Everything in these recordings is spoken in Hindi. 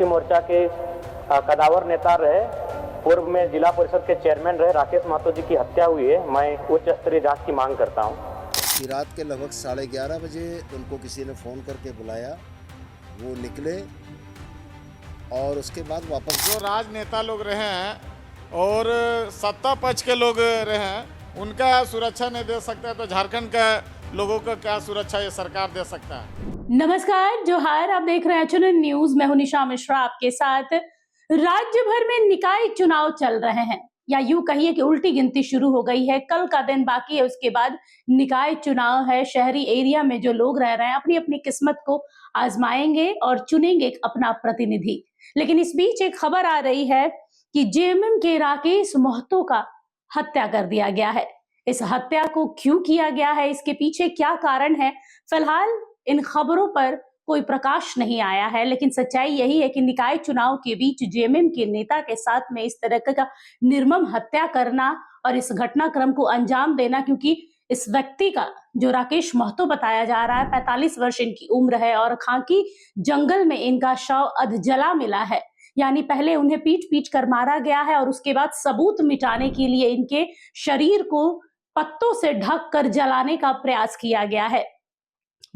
मुक्ति मोर्चा के कदावर नेता रहे, पूर्व में जिला परिषद के चेयरमैन रहे राकेश महतो जी की हत्या हुई है। मैं उच्च स्तरीय जांच की मांग करता हूं। कि रात के लगभग 11:30 बजे उनको किसी ने फ़ोन करके बुलाया, वो निकले और उसके बाद वापस। जो राजनेता लोग रहे हैं और सत्ता पक्ष के लोग रहे हैं, उनका सुरक्षा नहीं दे सकता है तो झारखंड का लोगों का क्या सुरक्षा ये सरकार दे सकता है। नमस्कार, जोहार। आप देख रहे हैं एचएनएन न्यूज। मैं हूं निशा मिश्रा आपके साथ। राज्य भर में निकाय चुनाव चल रहे हैं, या यूं कहिए कि उल्टी गिनती शुरू हो गई है। कल का दिन बाकी है, उसके बाद निकाय चुनाव है। शहरी एरिया में जो लोग रह रहे हैं अपनी अपनी किस्मत को आजमाएंगे और चुनेंगे अपना प्रतिनिधि। लेकिन इस बीच एक खबर आ रही है कि जेएमएम के राकेश महतो का हत्या कर दिया गया है। इस हत्या को क्यों किया गया है, इसके पीछे क्या कारण है, फिलहाल इन खबरों पर कोई प्रकाश नहीं आया है। लेकिन सच्चाई यही है कि निकाय चुनाव के बीच जेएमएम के नेता के साथ में इस तरह का निर्मम हत्या करना और इस घटनाक्रम को अंजाम देना, क्योंकि इस व्यक्ति का जो राकेश महतो बताया जा रहा है, 45 वर्ष इनकी उम्र है और खाकी जंगल में इनका शव अधजला मिला है। यानी पहले उन्हें पीट पीट कर मारा गया है और उसके बाद सबूत मिटाने के लिए इनके शरीर को पत्तों से ढक कर जलाने का प्रयास किया गया है।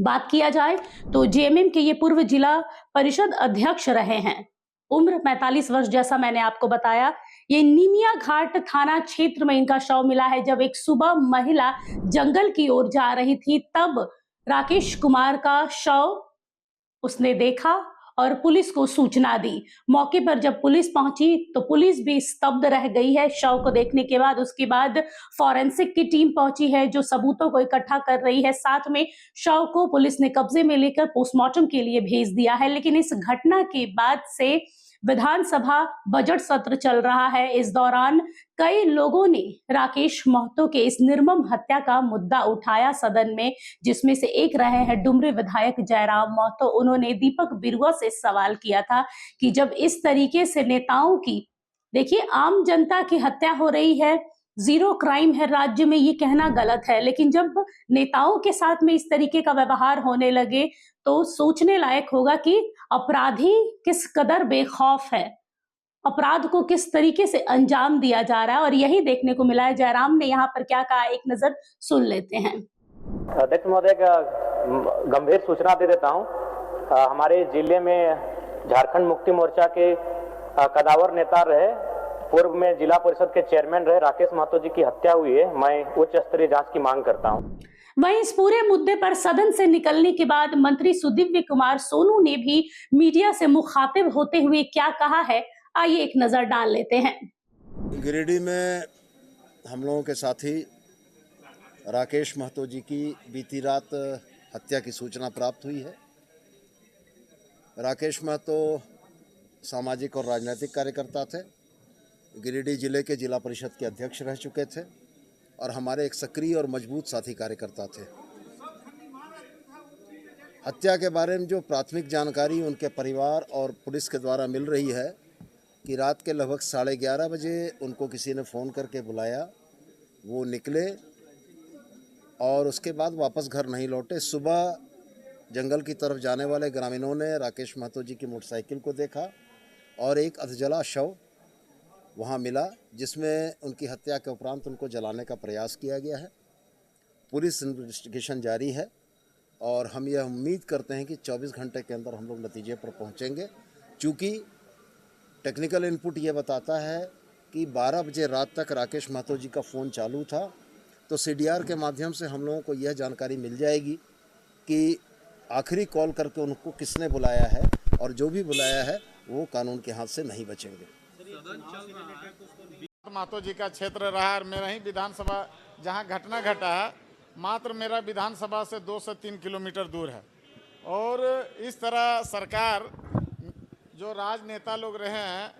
बात किया जाए तो जेएमएम के ये पूर्व जिला परिषद अध्यक्ष रहे हैं। उम्र 45 वर्ष, जैसा मैंने आपको बताया। ये नीमिया घाट थाना क्षेत्र में इनका शव मिला है। जब एक सुबह महिला जंगल की ओर जा रही थी, तब राकेश कुमार का शव उसने देखा और पुलिस को सूचना दी। मौके पर जब पुलिस पहुंची तो पुलिस भी स्तब्ध रह गई है शव को देखने के बाद। उसके बाद फॉरेंसिक की टीम पहुंची है जो सबूतों को इकट्ठा कर रही है। साथ में शव को पुलिस ने कब्जे में लेकर पोस्टमार्टम के लिए भेज दिया है। लेकिन इस घटना के बाद से विधानसभा बजट सत्र चल रहा है। इस दौरान कई लोगों ने राकेश महतो के इस निर्मम हत्या का मुद्दा उठाया सदन में, जिसमें से एक रहे हैं डुमरी विधायक जयराम महतो। उन्होंने दीपक बिरुआ से सवाल किया था कि जब इस तरीके से नेताओं की, देखिए, आम जनता की हत्या हो रही है, जीरो क्राइम है राज्य में, ये कहना गलत है, लेकिन जब नेताओं के साथ में इस तरीके का व्यवहार होने लगे तो सोचने लायक होगा कि अपराधी किस कदर बेखौफ है, अपराध को किस तरीके से अंजाम दिया जा रहा है। और यही देखने को मिला है। जयराम ने यहाँ पर क्या कहा, एक नजर सुन लेते हैं। अध्यक्ष महोदय, गंभीर सूचना दे देता हूँ। हमारे जिले में झारखंड मुक्ति मोर्चा के कदावर नेता रहे, पूर्व में जिला परिषद के चेयरमैन रहे राकेश महतो जी की हत्या हुई है। मैं उच्च स्तरीय जांच की मांग करता हूँ। वहीं इस पूरे मुद्दे पर सदन से निकलने के बाद मंत्री सुदिव्य कुमार सोनू ने भी मीडिया से मुखातिब होते हुए क्या कहा है, आइए एक नजर डाल लेते हैं। गिरिडीह में हम लोगों के साथी राकेश महतो जी की बीती रात हत्या की सूचना प्राप्त हुई है। राकेश महतो सामाजिक और राजनीतिक कार्यकर्ता थे, गिरिडीह जिले के जिला परिषद के अध्यक्ष रह चुके थे और हमारे एक सक्रिय और मजबूत साथी कार्यकर्ता थे। हत्या के बारे में जो प्राथमिक जानकारी उनके परिवार और पुलिस के द्वारा मिल रही है कि रात के लगभग 11:30 बजे उनको किसी ने फ़ोन करके बुलाया, वो निकले और उसके बाद वापस घर नहीं लौटे। सुबह जंगल की तरफ जाने वाले ग्रामीणों ने राकेश महतो जी की मोटरसाइकिल को देखा और एक अधजला शव वहाँ मिला, जिसमें उनकी हत्या के उपरांत उनको जलाने का प्रयास किया गया है। पुलिस इन्वेस्टिगेशन जारी है और हम यह उम्मीद करते हैं कि 24 घंटे के अंदर हम लोग नतीजे पर पहुँचेंगे। चूँकि टेक्निकल इनपुट ये बताता है कि 12 बजे रात तक राकेश महतो जी का फ़ोन चालू था, तो सीडीआर के माध्यम से हम लोगों को यह जानकारी मिल जाएगी कि आखिरी कॉल करके उनको किसने बुलाया है, और जो भी बुलाया है वो कानून के हाथ से नहीं बचेंगे। महतो जी का क्षेत्र रहा और मेरा ही विधानसभा जहां घटना घटा है, मात्र मेरा विधानसभा से 2 से 3 किलोमीटर दूर है। और इस तरह सरकार, जो राजनेता लोग रहे हैं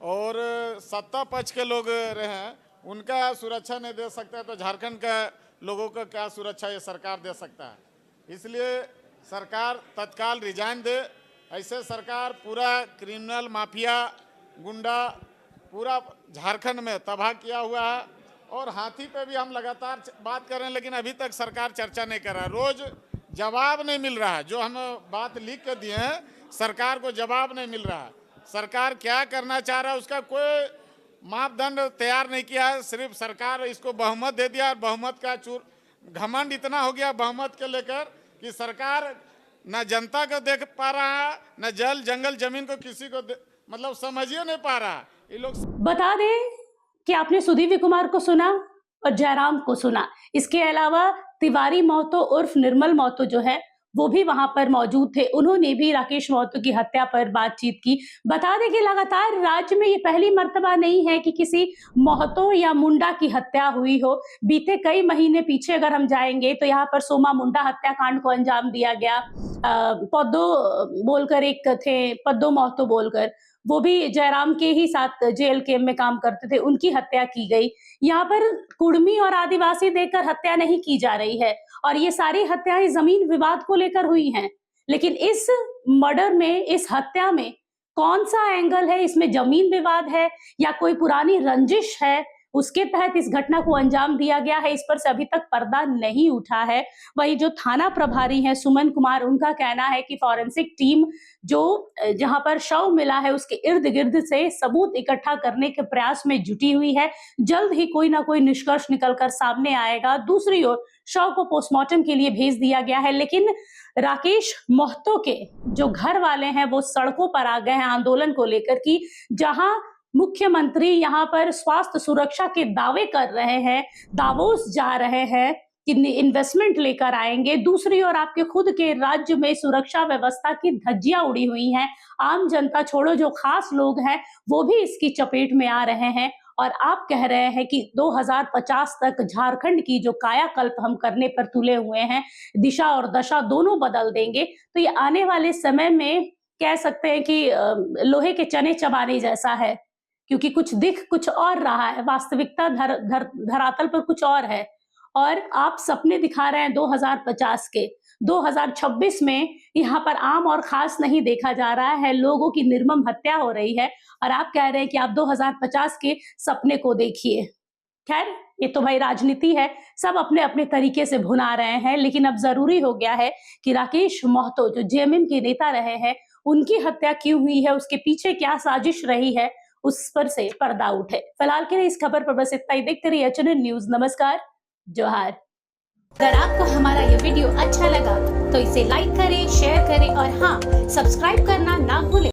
और सत्ता पक्ष के लोग रहे हैं, उनका सुरक्षा नहीं दे सकता है तो झारखंड का लोगों का क्या सुरक्षा ये सरकार दे सकता है। इसलिए सरकार तत्काल रिजाइन दे। ऐसे सरकार पूरा क्रिमिनल माफिया गुंडा पूरा झारखंड में तबाह किया हुआ है। और हाथी पे भी हम लगातार बात कर रहे हैं, लेकिन अभी तक सरकार चर्चा नहीं कर रहा है। रोज जवाब नहीं मिल रहा है। जो हम बात लिख के दिए हैं, सरकार को जवाब नहीं मिल रहा है। सरकार क्या करना चाह रहा है उसका कोई मापदंड तैयार नहीं किया है। सिर्फ सरकार इसको बहुमत दे दिया और बहुमत का घमंड इतना हो गया बहुमत के लेकर कि सरकार न जनता को देख पा रहा है, न जल जंगल जमीन को किसी को मतलब समझ ही नहीं पा रहा। ये लोग बता दें कि आपने सुदीव्य कुमार को सुना और जयराम को सुना, इसके अलावा तिवारी महतो उर्फ निर्मल महतो जो है वो भी वहां पर मौजूद थे। उन्होंने भी राकेश महतो की हत्या पर बातचीत की। बता दें कि लगातार राज्य में ये पहली मर्तबा नहीं है कि किसी महतो या मुंडा की हत्या हुई हो। बीते कई महीने पीछे अगर हम जाएंगे तो यहाँ पर सोमा मुंडा हत्याकांड को अंजाम दिया गया। पद्दो बोलकर एक थे, पद्दो महतो बोलकर, वो भी जयराम के ही साथ जेल कैंप में काम करते थे, उनकी हत्या की गई। यहाँ पर कुर्मी और आदिवासी देखकर हत्या नहीं की जा रही है और ये सारी हत्याएं जमीन विवाद को लेकर हुई हैं। लेकिन इस मर्डर में, इस हत्या में कौन सा एंगल है? इसमें जमीन विवाद है या कोई पुरानी रंजिश है, उसके तहत इस घटना को अंजाम दिया गया है, इस पर से अभी तक पर्दा नहीं उठा है। वही जो थाना प्रभारी हैं सुमन कुमार, उनका कहना है कि फॉरेंसिक टीम जो जहां पर शव मिला है उसके इर्द गिर्द से सबूत इकट्ठा करने के प्रयास में जुटी हुई है। जल्द ही कोई ना कोई निष्कर्ष निकलकर सामने आएगा। दूसरी ओर शव को पोस्टमार्टम के लिए भेज दिया गया है, लेकिन राकेश महतो के जो घर वाले हैं वो सड़कों पर आ गए हैं आंदोलन को लेकर कि जहां मुख्यमंत्री यहाँ पर स्वास्थ्य सुरक्षा के दावे कर रहे हैं, दावोस जा रहे हैं कि इन्वेस्टमेंट लेकर आएंगे, दूसरी ओर आपके खुद के राज्य में सुरक्षा व्यवस्था की धज्जियां उड़ी हुई हैं। आम जनता छोड़ो, जो खास लोग हैं वो भी इसकी चपेट में आ रहे हैं और आप कह रहे हैं कि 2050 तक झारखंड की जो कायाकल्प हम करने पर तुले हुए हैं, दिशा और दशा दोनों बदल देंगे। तो ये आने वाले समय में कह सकते हैं कि लोहे के चने चबाने जैसा है, क्योंकि कुछ दिख कुछ और रहा है, वास्तविकता धरातल पर कुछ और है और आप सपने दिखा रहे हैं 2050 के। 2026 में यहाँ पर आम और खास नहीं देखा जा रहा है, लोगों की निर्मम हत्या हो रही है और आप कह रहे हैं कि आप 2050 के सपने को देखिए। खैर, ये तो भाई राजनीति है, सब अपने अपने तरीके से भुना रहे हैं, लेकिन अब जरूरी हो गया है कि राकेश महतो जो जेएमएम के नेता रहे हैं, उनकी हत्या क्यों हुई है, उसके पीछे क्या साजिश रही है, उस पर से पर्दा उठे। फिलहाल के लिए इस खबर पर बस इतना ही। देखते रहिए एचएनएन न्यूज। नमस्कार, जोहार। अगर आपको हमारा ये वीडियो अच्छा लगा तो इसे लाइक करें, शेयर करें और हाँ, सब्सक्राइब करना ना भूलें।